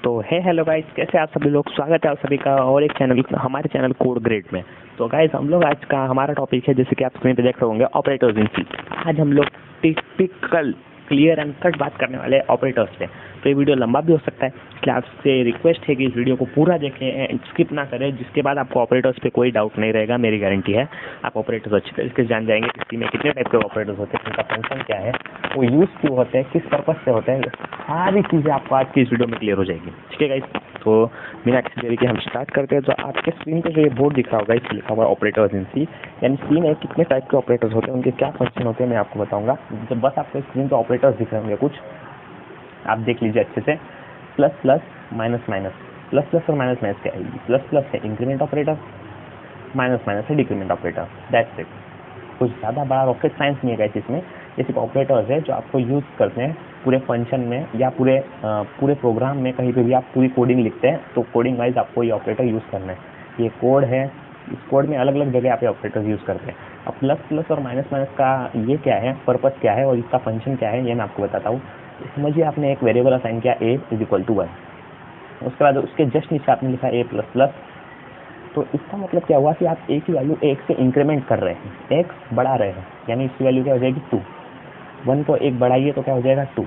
तो hello guys, कैसे आप सभी लोग। स्वागत है आप सभी का और एक चैनल हमारे चैनल कोड ग्रेड में। तो गाइस हम लोग आज का हमारा टॉपिक है, जैसे कि आप स्क्रीन पे देख रहे होंगे, ऑपरेटर्स इन सी। आज हम लोग टिपिकल क्लियर एंड कट बात करने वाले ऑपरेटर्स पे। तो ये वीडियो लंबा भी हो सकता है, इसलिए आपसे रिक्वेस्ट है कि इस वीडियो को पूरा देखें, स्किप ना करें, जिसके बाद आपको ऑपरेटर्स पे कोई डाउट नहीं रहेगा, मेरी गारंटी है। आप ऑपरेटर्स अच्छी तरीके से जान जाएंगे, किसी में कितने टाइप के ऑपरेटर्स होते हैं, उनका फंक्शन क्या है, वो यूज़ क्यों होते हैं, किस पर्पज से होते हैं, सारी चीज़ें आपको आज की इस वीडियो में क्लियर हो जाएगी। ठीक है गाइस, तो बिना किसी देरी के हम स्टार्ट करते हैं। तो आपके स्क्रीन पे जो ये बोर्ड दिख रहा होगा, इस लिखा हुआ है ऑपरेटर्स इन सी। यानी सी में कितने टाइप के ऑपरेटर्स होते हैं, उनके क्या फंक्शन होते हैं, मैं आपको बताऊंगा। जब बस आपको स्क्रीन पे ऑपरेटर्स दिख रहे होंगे कुछ, आप देख लीजिए अच्छे से। Plus plus minus minus, plus plus और माइनस माइनस क्या है। प्लस प्लस है इंक्रीमेंट ऑपरेटर, माइनस माइनस है डिक्रीमेंट ऑपरेटर, दैट्स इट। कुछ ज़्यादा बड़ा रॉकेट साइंस नहीं है गाइस इसमें। ये सिर्फ ऑपरेटर्स है जो आपको यूज़ करते हैं पूरे फंक्शन में या पूरे प्रोग्राम में। कहीं पे भी आप पूरी कोडिंग लिखते हैं तो कोडिंग वाइज आपको ये ऑपरेटर यूज़ करना है। ये कोड है, इस कोड में अलग अलग जगह आप ये ऑपरेटर्स यूज़ करते हैं। अब प्लस प्लस और माइनस माइनस का ये क्या है, पर्पज़ क्या है और इसका फंक्शन क्या है, ये मैं आपको बताता हूँ। समझिए आपने एक वेरिएबल असाइन किया a = 1, उसके बाद उसके जस्ट नीचे आपने लिखा a प्लस प्लस। तो इसका मतलब क्या हुआ कि आप a की वैल्यू 1 से इंक्रीमेंट कर रहे हैं, x बढ़ा रहे हैं, यानी इसकी वैल्यू क्या हो जाएगी 2। 1 को 1 बढ़ाइए तो क्या हो जाएगा 2।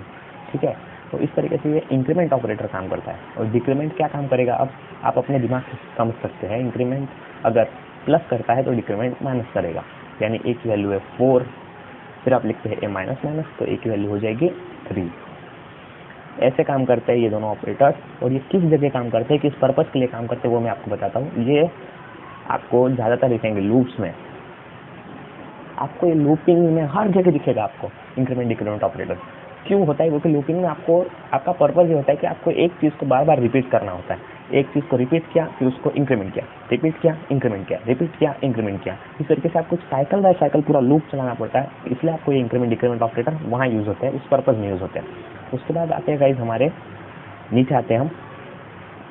ठीक है, तो इस तरीके से ये इंक्रीमेंट ऑपरेटर काम करता है। और डिक्रीमेंट क्या काम करेगा, अब आप अपने दिमाग से समझ सकते हैं। इंक्रीमेंट अगर प्लस करता है तो डिक्रीमेंट माइनस करेगा, यानी a की वैल्यू है 4, फिर आप लिखते हैं a माइनस माइनस, तो a की वैल्यू हो जाएगी 3। ऐसे काम करते हैं ये दोनों ऑपरेटर्स। और ये किस जगह काम करते हैं, किस पर्पस के लिए काम करते हैं, वो मैं आपको बताता हूँ। ये आपको ज़्यादातर दिखेंगे लूप्स में। आपको ये लूपिंग में हर जगह दिखेगा आपको इंक्रीमेंट डिक्रीमेंट ऑपरेटर। क्यों होता है, क्योंकि लूपिंग में आपका पर्पस ये होता है कि आपको एक चीज़ को बार बार रिपीट करना होता है। एक चीज़ को रिपीट किया, फिर उसको इंक्रीमेंट किया, रिपीट किया, इंक्रीमेंट किया, रिपीट किया, इंक्रीमेंट किया। इस तरीके से आपको साइकिल बाय साइकिल पूरा लूप चलाना पड़ता है। इसलिए आपको ये इंक्रीमेंट डिक्रीमेंट ऑपरेटर वहाँ यूज़ होते हैं, उस पर्पज़ में यूज़ होते हैं। उसके बाद आते हैं गाइस, हमारे नीचे आते हैं हम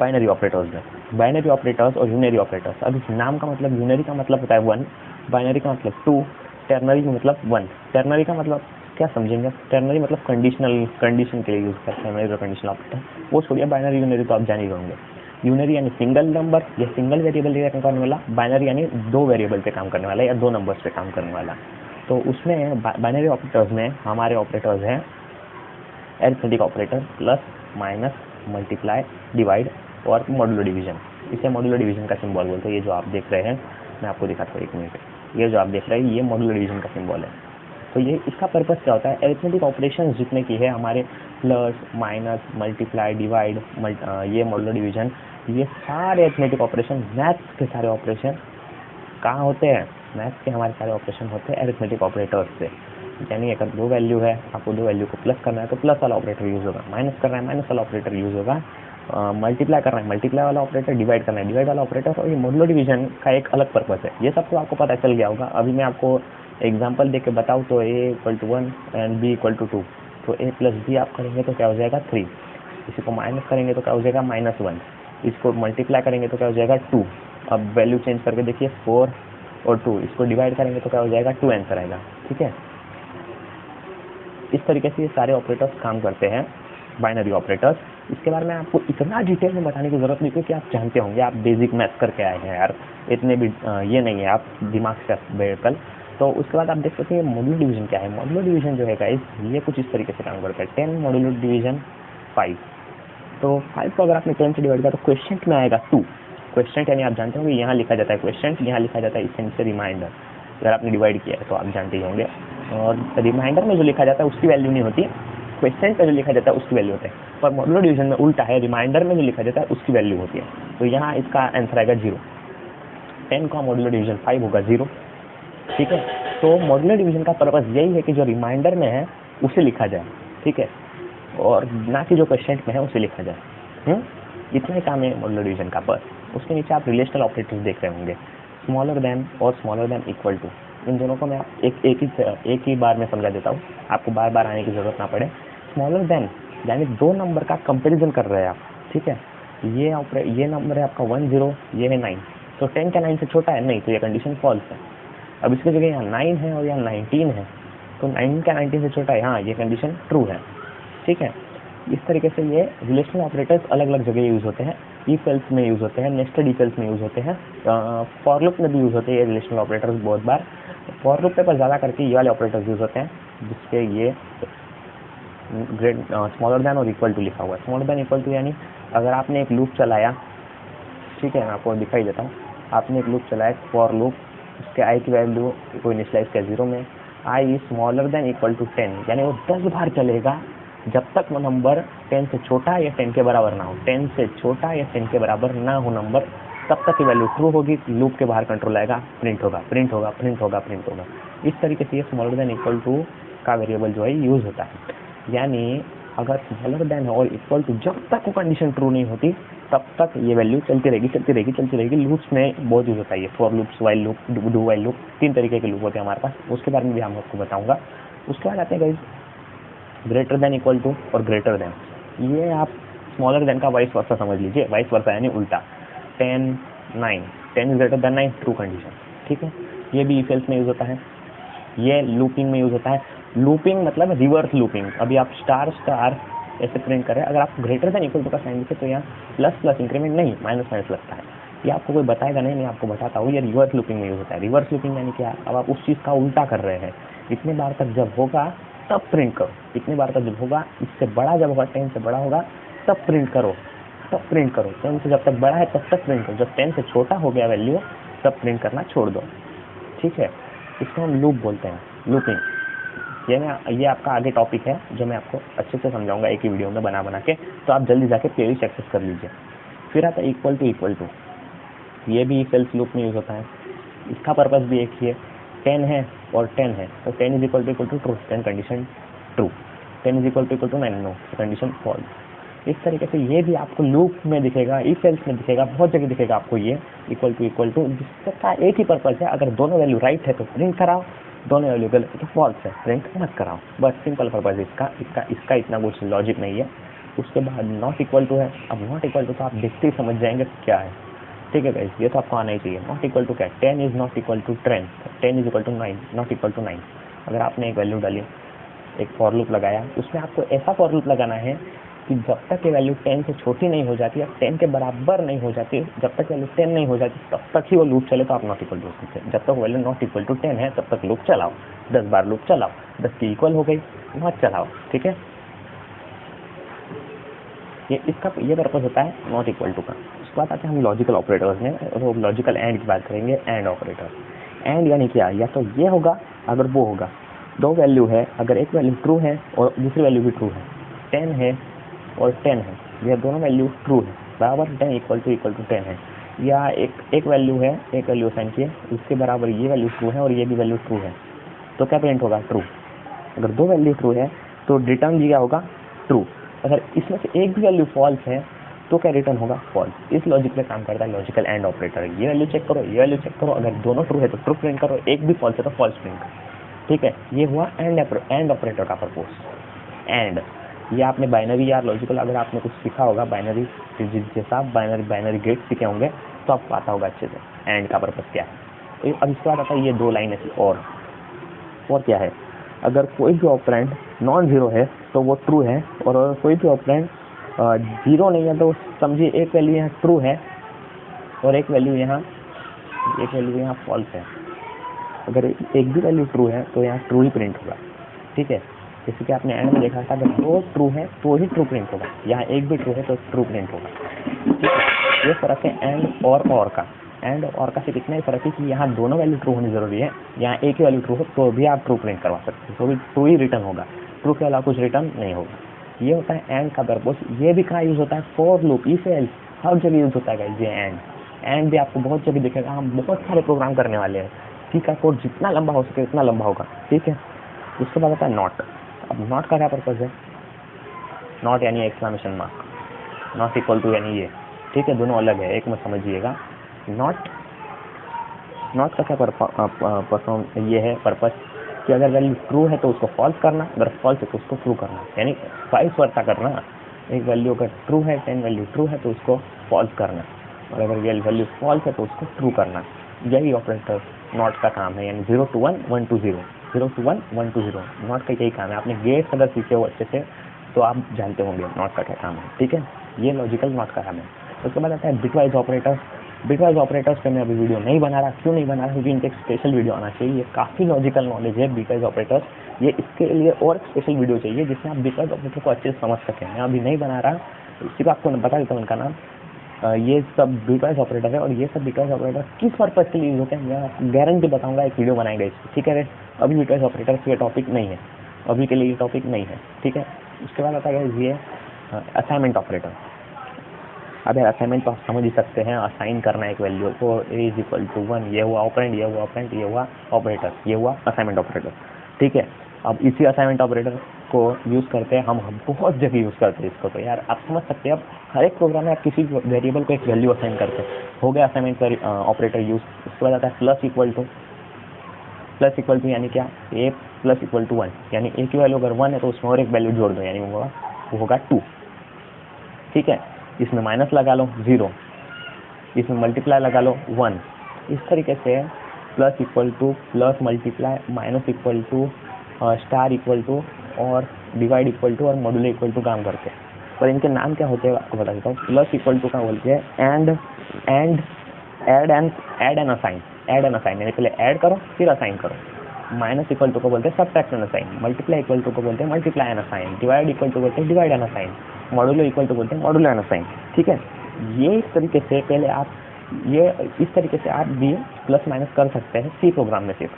बाइनरी ऑपरेटर्स में। बाइनरी ऑपरेटर्स और यूनरी ऑपरेटर्स। अब इस नाम का मतलब, यूनरी का मतलब होता है 1, बाइनरी का मतलब 2, टर्नरी का मतलब 1। टर्नरी का मतलब क्या समझेंगे, टर्नरी मतलब कंडीशन के लिए यूज़ करते हैं मेजर कंडीशन ऑपरेटर। वो छोड़िए, बाइनरी यूनरी तो आप जान ही होंगे। यूनरी यानी सिंगल नंबर या सिंगल वेरिएबल पे काम करने वाला, बाइनरी यानी 2 वेरिएबल पे काम करने वाला या 2 नंबर्स पे काम करने वाला। तो उसमें बाइनरी ऑपरेटर्स में हमारे ऑपरेटर्स हैं arithmetic operator, plus minus multiply divide और मॉड्यूलो डिवीजन। इसे मॉड्यूलो डिवीजन का सिंबल बोलते हैं। ये जो आप देख रहे हैं, मैं आपको दिखाता हूँ 1 मिनट। ये जो आप देख रहे हैं, ये मॉड्यूलो डिवीजन का सिंबल है। तो ये इसका पर्पस क्या होता है, अरिथमेटिक ऑपरेशन जितने की है हमारे, प्लस माइनस मल्टीप्लाई डिवाइड, ये मॉड्यूलो डिवीजन, ये सारे अरिथमेटिक ऑपरेशन, मैथ्स के सारे ऑपरेशन कहाँ होते हैं, मैथ्स के हमारे सारे ऑपरेशन होते हैं अरिथमेटिक ऑपरेटर्स से। यानी अगर 2 वैल्यू है, आपको 2 वैल्यू को प्लस करना है तो प्लस वाला ऑपरेटर यूज़ होगा, माइनस करना है माइनस वाला ऑपरेटर यूज़ होगा, मल्टीप्लाई करना है मल्टीप्लाई वाला ऑपरेटर, डिवाइड करना है डिवाइड वाला ऑपरेटर। और ये मॉड्यूलो डिवीजन का एक अलग पर्पस है। ये सब तो आपको पता चल गया होगा। अभी मैं आपको एग्जाम्पल दे के बताऊँ तो a = 1 एंड b = 2, तो a प्लस b आप करेंगे तो क्या हो जाएगा 3। इसी को माइनस करेंगे तो क्या हो जाएगा -1। इसको मल्टीप्लाई करेंगे तो क्या हो जाएगा 2। अब वैल्यू चेंज करके देखिए 4 और 2, इसको डिवाइड करेंगे तो क्या हो जाएगा 2 आंसर आएगा। ठीक है, इस तरीके से ये सारे ऑपरेटर्स काम करते हैं, बाइनरी ऑपरेटर्स। इसके बारे में आपको इतना डिटेल में बताने की जरूरत नहीं, क्योंकि आप जानते होंगे, आप बेसिक मैथ्स करके आए हैं यार, इतने भी ये नहीं है आप दिमाग से बेकल। तो उसके बाद आप देख सकते हैं मॉड्यूलो डिवीजन क्या है। मॉड्यूलो डिवीजन जो है गाइस, ये कुछ इस तरीके से काम करता है। 10 मॉड्यूलो डिवीजन 5, तो 5 को अगर आपने 10 से डिवाइड किया तो क्वेश्चन में आएगा 2। क्वेश्चन यानी आप जानते होंगे, यहाँ लिखा जाता है क्वेश्चन, यहाँ लिखा जाता है इससे नीचे रिमाइंडर। अगर आपने डिवाइड किया है तो आप जानते ही होंगे। और रिमाइंडर में जो लिखा जाता है उसकी वैल्यू नहीं होती, क्वेश्चन पे जो लिखा जाता है उसकी वैल्यू होता है। पर मॉड्यूलो डिवीजन में उल्टा है, रिमाइंडर में जो लिखा जाता है उसकी वैल्यू होती है। तो यहाँ इसका आंसर आएगा 0। 10 का मॉड्यूलो डिवीजन 5 होगा 0। ठीक है, तो मॉड्यूलो डिवीजन का पर्पस यही है कि जो रिमाइंडर में है उसे लिखा जाए, ठीक है, और ना कि जो क्वेश्चन में है उसे लिखा जाए। इतना ही काम है मॉड्यूलो डिवीजन का। बस उसके नीचे आप रिलेशनल ऑपरेटर्स देख रहे होंगे, स्मॉलर देन और स्मॉलर देन इक्वल टू। इन दोनों को मैं एक ही बार में समझा देता हूँ, आपको बार बार आने की जरूरत ना पड़े। स्मॉलर देन यानी 2 नंबर का कंपेरिजन कर रहे हैं आप। ठीक है, ये नंबर है आपका 1 0, ये है 9, तो 10 क्या 9 से छोटा है नहीं, तो ये कंडीशन फॉल्स है। अब इसकी जगह यहाँ 9 है और यहाँ 19 है, तो 9 क्या 19 से छोटा है, हाँ ये कंडीशन ट्रू है। ठीक है, इस तरीके से ये रिलेशनल ऑपरेटर्स अलग अलग जगह यूज़ होते हैं। इफ एल्स में यूज़ होते हैं, नेस्टेड इफ एल्स में यूज़ होते हैं, फॉर लूप में भी यूज़ होते हैं ये रिलेशनल ऑपरेटर्स बहुत बार। फॉर लूप पे पर ज़्यादा करके ये वाले ऑपरेटर्स यूज़ होते हैं जिसपे ये ग्रेट स्मॉलर दैन और इक्वल टू लिखा हुआ है। स्मॉलर दैन इक्वल टू यानी अगर आपने एक लूप चलाया, ठीक है, मैं आपको दिखाई देता हूँ। आपने एक लूप चलाया फॉर लूप, उसके आई की वैल्यू को इनिशियलाइज किया 0 में, आई स्मॉलर देन इक्वल टू 10, यानी वो 10 बार चलेगा जब तक वो नंबर 10 से छोटा या 10 के बराबर ना हो। 10 से छोटा या 10 के बराबर ना हो नंबर, तब तक की वैल्यू ट्रू होगी। लूप के बाहर कंट्रोल आएगा, प्रिंट होगा, प्रिंट होगा, प्रिंट होगा, प्रिंट होगा। इस तरीके से ये स्मॉलर देन इक्वल टू का वेरिएबल जो है यूज होता है। यानी अगर स्मॉलर देन और इक्वल टू जब तक वो कंडीशन ट्रू नहीं होती तब तक ये वैल्यू चलती रहेगी, चलती रहेगी, चलती रहेगी। लूप्स में बहुत यूज होता है ये, for loops, while loop, do while loop, 3 तरीके के लूप होते हैं हमारे पास, उसके बारे में भी हम आपको बताऊंगा। उसके बाद आते हैं guys greater than equal to और ग्रेटर देन। ये आप स्मॉलर देन का वाइस वर्सा समझ लीजिए, वाइस वर्सा यानी उल्टा। 10 9, 10 is greater than 9, true condition, ठीक है। ये भी इफ एल्स में यूज होता है, ये लूपिंग में यूज होता है। लूपिंग मतलब रिवर्स लूपिंग। अभी आप स्टार स्टार ऐसे प्रिंट करें, अगर आप ग्रेटर देन इक्वल टू का साइन लिखे तो यहाँ प्लस प्लस इंक्रीमेंट नहीं, माइनस माइनस लगता है। ये आपको कोई बताएगा नहीं, मैं आपको बताता हूँ। ये रिवर्स लूपिंग में यूज होता है। रिवर्स लूपिंग यानी क्या, अब आप उस चीज़ का उल्टा कर रहे हैं। इतने बार तक जब होगा तब प्रिंट करो, इतने बार तक जब होगा, इससे बड़ा जब होगा, 10 से बड़ा होगा तब प्रिंट करो, तब प्रिंट करो। 10 से जब तक बड़ा है तब तक प्रिंट करो, जब 10 से छोटा हो गया वैल्यू तब प्रिंट करना छोड़ दो, ठीक है। इसको हम लूप बोलते हैं, लूपिंग। ये आपका आगे टॉपिक है जो मैं आपको अच्छे से समझाऊंगा एक ही वीडियो में बना के, तो आप जल्दी जाके प्लेलिस्ट एक्सेस कर लीजिए। फिर आता है इक्वल टू। ये भी इफ एल्स लूप में यूज होता है। इसका पर्पस भी एक ही है। 10 है और 10 है तो 10 is equal to true, 10 condition true. 10 is equal to 9, no, condition false. इस तरीके से ये भी आपको लूप में दिखेगा, इफ एल्स में दिखेगा, बहुत जगह दिखेगा आपको ये इक्वल टू, जिसका एक ही पर्पस है, अगर दोनों वैल्यू राइट है तो प्रिंट कराओ, दोनों वैल्यू गलत है तो फॉल्स है, प्रिंट मत कराओ। बस सिंपल पर्पस है इसका इतना कुछ लॉजिक नहीं है। उसके बाद नॉट इक्वल टू है। अब नॉट इक्वल टू तो आप देखते ही समझ जाएंगे क्या है, ठीक है गाइस, ये तो आपको आना ही चाहिए। नॉट इक्वल टू क्या है, 10 is not equal to 10, 10 is equal to 9, not equal to 9। अगर आपने एक वैल्यू डाली, एक फॉर लूप लगाया, उसमें आपको ऐसा फॉर लूप लगाना है कि जब तक ये वैल्यू 10 से छोटी नहीं हो जाती या 10 के बराबर नहीं हो जाती, जब तक वैल्यू 10 नहीं हो जाती तब तक ही वो लूप चले, तो आप नॉट इक्वल टू सकते हैं। जब तक वैल्यू नॉट इक्वल टू 10 है तब तक लूप चलाओ, 10 बार लूप चलाओ, 10 की इक्वल हो गई मत चलाओ, ठीक है। ये पर्पज होता है नॉट इक्वल टू का। उसके बाद आते हैं हम लॉजिकल ऑपरेटर्स में, वो लॉजिकल एंड की बात करेंगे। एंड ऑपरेटर, एंड यानी क्या, या तो ये होगा अगर वो होगा। दो वैल्यू है, अगर एक वैल्यू ट्रू है और दूसरी वैल्यू भी ट्रू है, 10 है और 10 है, यह दोनों वैल्यू ट्रू है, बराबर 10 इक्वल टू 10 है। या एक वैल्यू है, एक वैल्यू असाइन किए, उसके बराबर ये वैल्यू ट्रू है और ये भी वैल्यू ट्रू है, तो क्या प्रिंट होगा, ट्रू। अगर दो वैल्यू ट्रू है तो रिटर्न दिया होगा ट्रू। अगर इसमें से एक भी वैल्यू फॉल्स है तो क्या रिटर्न होगा, फॉल्स। इस लॉजिक पे काम करता है लॉजिकल एंड ऑपरेटर। ये वैल्यू चेक करो, ये वैल्यू चेक करो, अगर दोनों ट्रू है तो ट्रू प्रिंट करो, एक भी फॉल्स है तो फॉल्स प्रिंट करो, ठीक है। ये हुआ एंड ऑपरेटर का पर्पस। एंड ये आपने बाइनरी या लॉजिकल, अगर आपने कुछ सीखा होगा बाइनरी, जैसा आप बाइनरी गेट सीखे होंगे तो आपको आता होगा अच्छे से एंड का पर्पस क्या है। अब इसके बाद आता है ये दो लाइन ऐसी, और क्या है, अगर कोई भी ऑपरेंड नॉन जीरो है तो वो ट्रू है, और अगर कोई भी ऑपरेंड जीरो नहीं है तो समझिए एक वैल्यू यहाँ ट्रू है और एक वैल्यू यहाँ फॉल्स है। अगर एक भी वैल्यू ट्रू है तो यहाँ ट्रू ही प्रिंट होगा, ठीक है। जैसे कि आपने एंड में देखा था, अगर दो ट्रू है तो ही ट्रू प्रिंट होगा, यहाँ एक भी ट्रू है तो ट्रू प्रिंट होगा, ठीक है। ये फर्क है एंड और का। एंड और का सिर्फ इतना ही फर्क है कि यहाँ दोनों वैल्यू ट्रू होनी जरूरी है, यहाँ एक ही वैल्यू ट्रू हो तो भी आप ट्रू प्रिंट करवा सकते हैं, तो भी ट्रू ही रिटर्न होगा, ट्रू के अलावा कुछ रिटर्न नहीं होगा। ये होता है एंड का पर्पस। ये भी कहाँ यूज होता है, फॉर लूप, इफ एल्स, हर जगह यूज होता है ये एंड भी आपको बहुत जगह दिखेगा। हम बहुत सारे प्रोग्राम करने वाले हैं, ठीक है, कोड जितना लंबा हो सके उतना लंबा होगा, ठीक है। उसके बाद आता है नॉट। अब नॉट का क्या पर्पज है, नॉट यानी exclamation mark, not equal to यानी ये, ठीक है, दोनों अलग है, एक मत समझिएगा। नॉट का क्या परफॉर्म ये है पर्पस कि अगर वैल्यू ट्रू है तो उसको फॉल्स करना, अगर फॉल्स है तो उसको ट्रू करना, यानी वाइस वर्सा करना। एक वैल्यू अगर ट्रू है, 10 वैल्यू ट्रू है तो उसको फॉल्स करना, और अगर वैल्यू फॉल्स है तो उसको ट्रू करना। यही ऑपरेटर नॉट का काम है, यानी 0 to 1, 1 to 0, 0 to 1, 1 to 0, not का यही काम है। आपने गेट्स अगर सीखे हो अच्छे से तो आप जानते होंगे नॉट का क्या काम है, ठीक है, ये लॉजिकल नॉट का काम है। उसके बाद आता है बिटवाइज ऑपरेटर्स। बिटवाइज ऑपरेटर्स पे मैं अभी वीडियो नहीं बना रहा, क्यों नहीं बना रहा, क्योंकि इनके एक स्पेशल वीडियो आना चाहिए। ये काफ़ी लॉजिकल नॉलेज है बिटवाइज ऑपरेटर्स, ये इसके लिए और स्पेशल वीडियो चाहिए जिसमें आप बिटवाइज ऑपरेटर को अच्छे से समझ सकें। मैं अभी नहीं बना रहा, सिर्फ आपको बता देता हूँ इनका नाम। ये सब बिटवाइज ऑपरेटर है और ये सब बिटवाइज ऑपरेटर किस पर्पज के लिए यूज होते हैं मैं गारंटी बताऊंगा, एक वीडियो बनाएंगे इसकी, ठीक है। अभी बिटवाइज ऑपरेटर ये टॉपिक नहीं है, अभी के लिए ये टॉपिक नहीं है, ठीक है। उसके बाद आता है ये असाइनमेंट ऑपरेटर। अब असाइनमेंट तो आप समझ ही सकते हैं, असाइन करना एक वैल्यू को, ए इज इक्वल टू 1, ये हुआ ऑपरेंड, ये हुआ ऑपरेंड, ये हुआ ऑपरेटर, ये हुआ असाइनमेंट ऑपरेटर, ठीक है। अब इसी असाइनमेंट ऑपरेटर को यूज़ करते हैं हम बहुत जगह यूज़ करते हैं इसको। तो यार आप समझ सकते हैं, अब हर एक प्रोग्राम में आप किसी वेरिएबल को एक वैल्यू असाइन करते हैं, हो गया असाइनमेंट ऑपरेटर यूज। उसके बाद आता है प्लस इक्वल टू यानी क्या, ए प्लस इक्वल टू 1, यानी ए की वैल्यू अगर 1 है तो उसमें और एक वैल्यू जोड़ दो, यानी वो होगा 2, ठीक है। इसमें माइनस लगा लो 0, इसमें मल्टीप्लाई लगा लो 1। इस तरीके से plus equal to, plus multiply, minus equal to, star equal to और डिवाइड इक्वल टू और मॉड्यूलो इक्वल टू काम करते हैं। पर इनके नाम क्या होते हैं आपको बता देता हूँ। प्लस इक्वल टू का बोलते हैं add and assign. Add and assign यानी पहले ऐड करो फिर असाइन करो। माइनस इक्वल टू को बोलते हैं subtract and assign. Multiply equal to को बोलते हैं multiply and assign. Divide equal to बोलते हैं divide and assign. Modulo equal to बोलते हैं मॉड्यूलो एंड असाइन, ठीक है। ये इस तरीके से पहले आप इस तरीके से आप भी प्लस माइनस कर सकते हैं सी प्रोग्राम में सिर्फ,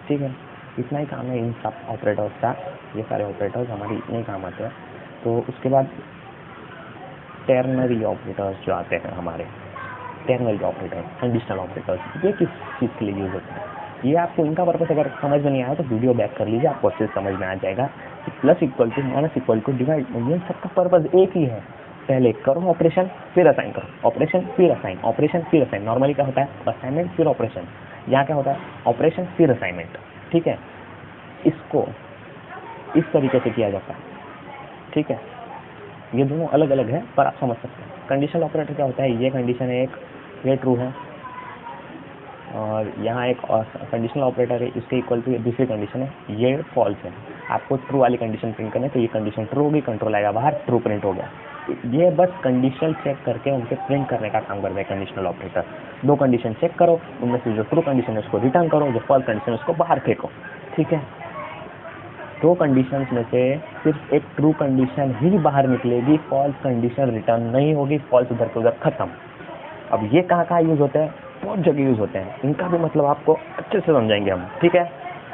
ठीक है। इतना ही काम है इन सब ऑपरेटर्स का, ये सारे ऑपरेटर्स हमारे इतने ही काम आते हैं। तो उसके बाद टर्नरी ऑपरेटर्स जो आते हैं हमारे, टर्नरी ऑपरेटर्स, कंडीशनल ऑपरेटर्स, ये किस चीज़ के लिए यूज होते हैं, ये आपको इनका पर्पस अगर समझ में नहीं आया तो वीडियो बैक कर लीजिए, आपको अच्छे से समझ में आ जाएगा कि plus equal to, minus equal to, divide, ये सबका पर्पस एक ही है। पहले करो ऑपरेशन फिर असाइन करो, ऑपरेशन फिर असाइन, ऑपरेशन फिर असाइन। नॉर्मली क्या होता है, असाइनमेंट फिर ऑपरेशन, यहाँ क्या होता है ऑपरेशन फिर असाइनमेंट, ठीक है। इसको इस तरीके से किया जाता है, ठीक है। ये दोनों अलग अलग है पर आप समझ सकते हैं। कंडीशनल ऑपरेटर क्या होता है, ये कंडीशन है एक, ये ट्रू है, और यहाँ एक कंडीशनल ऑपरेटर है, इसके इक्वल टू दूसरी कंडीशन है, ये फॉल्स है। आपको ट्रू वाली कंडीशन प्रिंट करनी है तो ये कंडीशन ट्रू होगी, कंट्रोल आएगा बाहर, ट्रू प्रिंट हो गया। ये बस कंडीशन चेक करके उनके प्रिंट करने का काम करता है कंडीशनल ऑपरेटर। दो कंडीशन चेक करो, उनमें से जो ट्रू कंडीशन है उसको रिटर्न करो, जो फॉल्स कंडीशन है उसको बाहर फेंको, ठीक है। दो कंडीशंस में से सिर्फ एक ट्रू कंडीशन ही बाहर निकलेगी, फॉल्स कंडीशन रिटर्न नहीं होगी, फॉल्स उधर के उधर खत्म। अब ये कहाँ यूज होते हैं, बहुत जगह यूज होते हैं, इनका भी मतलब आपको अच्छे से समझाएंगे हम, ठीक है।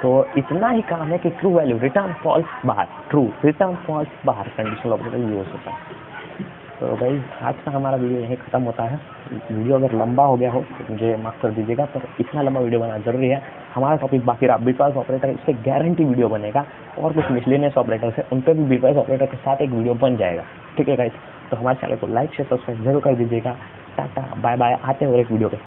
तो इतना ही काम है कि ट्रू वैल्यू रिटर्न फॉल्स बाहर, ट्रू रिटर्न फॉल्स बाहर, कंडीशनल ऑपरेटर यूज होता है। तो भाई आज का हमारा वीडियो यहीं ख़त्म होता है। वीडियो अगर लंबा हो गया हो तो मुझे माफ़ कर दीजिएगा, पर इतना लंबा वीडियो बनाना जरूरी है। हमारा टॉपिक बाकी रहा बिटवाइज ऑपरेटर, इस पर गारंटी वीडियो बनेगा, और कुछ मिसलेनियस ऑपरेटर है उन पर भी बिटवाइज ऑपरेटर के साथ एक वीडियो बन जाएगा, ठीक है गाइस। तो हमारे चैनल को लाइक शेयर सब्सक्राइब जरूर कर दीजिएगा। टाटा बाय बाय, आते हैं और एक वीडियो के